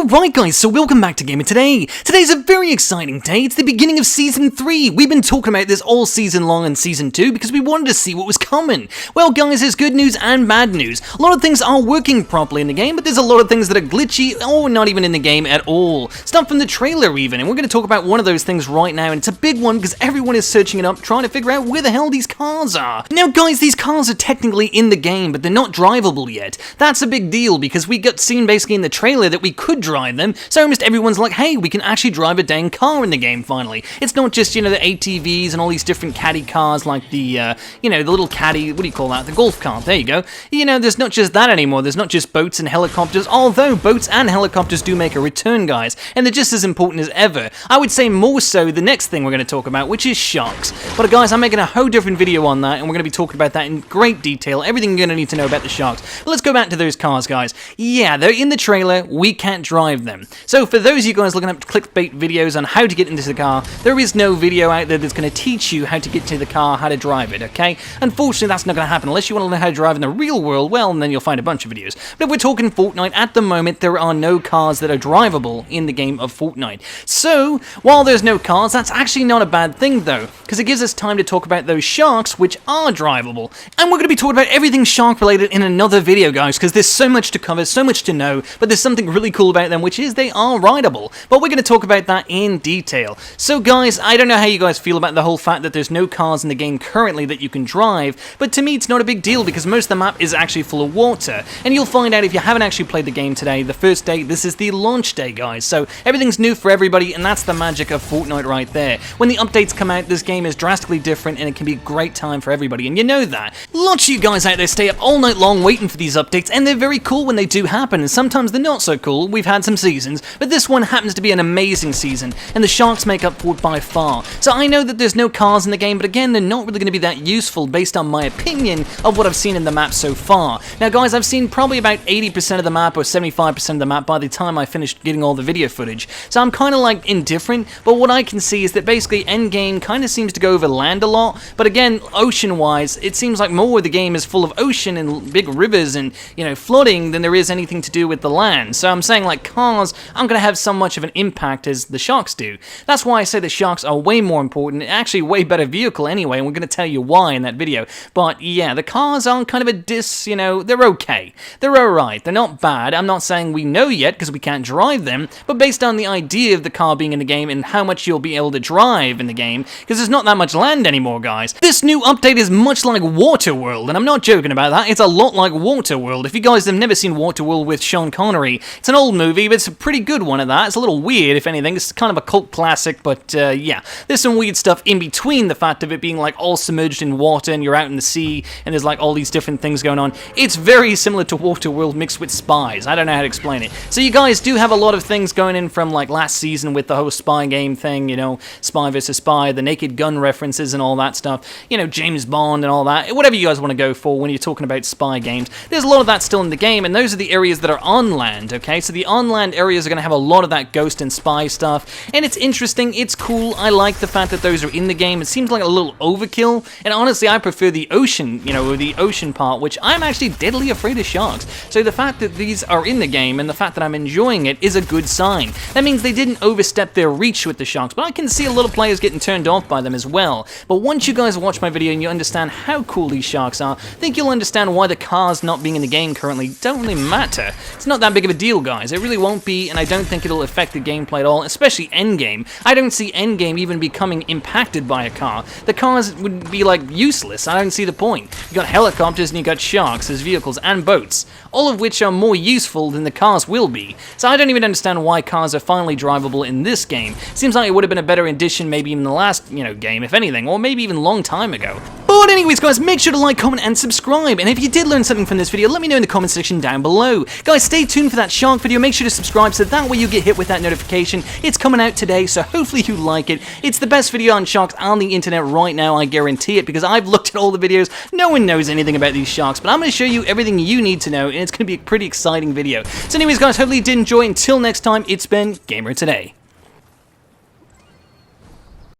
Alright guys, so welcome back to Gamer Today. Today's a very exciting day. It's the beginning of Season 3. We've been talking about this all season long in Season 2 because we wanted to see what was coming. Well guys, there's good news and bad news. A lot of things are working properly in the game, but there's a lot of things that are glitchy or not even in the game at all. Stuff from the trailer even, and we're going to talk about one of those things right now, and it's a big one because everyone is searching it up trying to figure out where the hell these cars are. Now guys, these cars are technically in the game, but they're not drivable yet. That's a big deal because we got seen basically in the trailer that we could drive them, so almost everyone's like, hey, we can actually drive a dang car in the game finally. It's not just, you know, the ATVs and all these different caddy cars like the, you know, the little caddy, what do you call that, the golf cart, there you go. You know, there's not just that anymore, there's not just boats and helicopters, although boats and helicopters do make a return, guys, and they're just as important as ever. I would say more so the next thing we're going to talk about, which is sharks. But guys, I'm making a whole different video on that, and we're going to be talking about that in great detail, everything you're going to need to know about the sharks. But let's go back to those cars, guys. Yeah, they're in the trailer, we can't drive them. So for those of you guys looking up clickbait videos on how to get into the car, there is no video out there that's going to teach you how to get to the car, how to drive it, okay? Unfortunately, that's not going to happen unless you want to learn how to drive in the real world, well, and then you'll find a bunch of videos. But if we're talking Fortnite, at the moment, there are no cars that are drivable in the game of Fortnite. So, while there's no cars, that's actually not a bad thing, though, because it gives us time to talk about those sharks, which are drivable. And we're going to be talking about everything shark-related in another video, guys, because there's so much to cover, so much to know, but there's something really cool about them, which is they are rideable. But we're going to talk about that in detail. So guys, I don't know how you guys feel about the whole fact that there's no cars in the game currently that you can drive, but to me it's not a big deal because most of the map is actually full of water. And you'll find out if you haven't actually played the game today, the first day, this is the launch day, guys. So everything's new for everybody, and that's the magic of Fortnite right there. When the updates come out, this game is drastically different and it can be a great time for everybody, and you know that. Lots of you guys out there stay up all night long waiting for these updates, and they're very cool when they do happen, and sometimes they're not so cool. We've had some seasons, but this one happens to be an amazing season, and the sharks make up for it by far. So I know that there's no cars in the game, but again, they're not really going to be that useful based on my opinion of what I've seen in the map so far. Now guys, I've seen probably about 80% of the map or 75% of the map by the time I finished getting all the video footage, so I'm kind of like indifferent, but what I can see is that basically endgame kind of seems to go over land a lot, but again, ocean-wise, it seems like more of the game is full of ocean and big rivers and, you know, flooding than there is anything to do with the land. So I'm saying like cars aren't going to have so much of an impact as the sharks do. That's why I say the sharks are way more important, actually way better vehicle anyway, and we're going to tell you why in that video. But yeah, the cars are kind of a you know, they're okay. They're alright, they're not bad. I'm not saying we know yet because we can't drive them, but based on the idea of the car being in the game and how much you'll be able to drive in the game, because there's not that much land anymore, guys. This new update is much like Waterworld, and I'm not joking about that, it's a lot like Waterworld. If you guys have never seen Waterworld with Sean Connery, it's an old movie, but it's a pretty good one at that. It's a little weird, if anything. It's kind of a cult classic, but yeah, there's some weird stuff in between the fact of it being like all submerged in water and you're out in the sea and there's like all these different things going on. It's very similar to Waterworld mixed with spies. I don't know how to explain it. So you guys do have a lot of things going in from like last season with the whole spy game thing, you know, spy versus spy, the Naked Gun references and all that stuff, you know, James Bond and all that, whatever you guys want to go for when you're talking about spy games. There's a lot of that still in the game, and those are the areas that are on land, okay? So the on land areas are going to have a lot of that ghost and spy stuff, and it's interesting, it's cool. I like the fact that those are in the game. It seems like a little overkill, and honestly I prefer the ocean, you know, the ocean part, which I'm actually deadly afraid of sharks. So the fact that these are in the game and the fact that I'm enjoying it is a good sign. That means they didn't overstep their reach with the sharks, but I can see a lot of players getting turned off by them as well. But once you guys watch my video and you understand how cool these sharks are, I think you'll understand why the cars not being in the game currently don't really matter. It's not that big of a deal, guys. It really won't be, and I don't think it'll affect the gameplay at all, especially endgame. I don't see endgame even becoming impacted by a car. The cars would be like useless. I don't see the point. You got helicopters and you got sharks as vehicles and boats, all of which are more useful than the cars will be. So I don't even understand why cars are finally drivable in this game. Seems like it would have been a better addition maybe in the last, you know, game, if anything, or maybe even a long time ago. But anyways, guys, make sure to like, comment, and subscribe. And if you did learn something from this video, let me know in the comment section down below. Guys, stay tuned for that shark video. Make sure to subscribe so that way you get hit with that notification. It's coming out today, so hopefully you like it. It's the best video on sharks on the internet right now, I guarantee it, because I've looked at all the videos. No one knows anything about these sharks, but I'm going to show you everything you need to know, and it's going to be a pretty exciting video. So anyways, guys, hopefully you did enjoy. Until next time, it's been Gamer Today.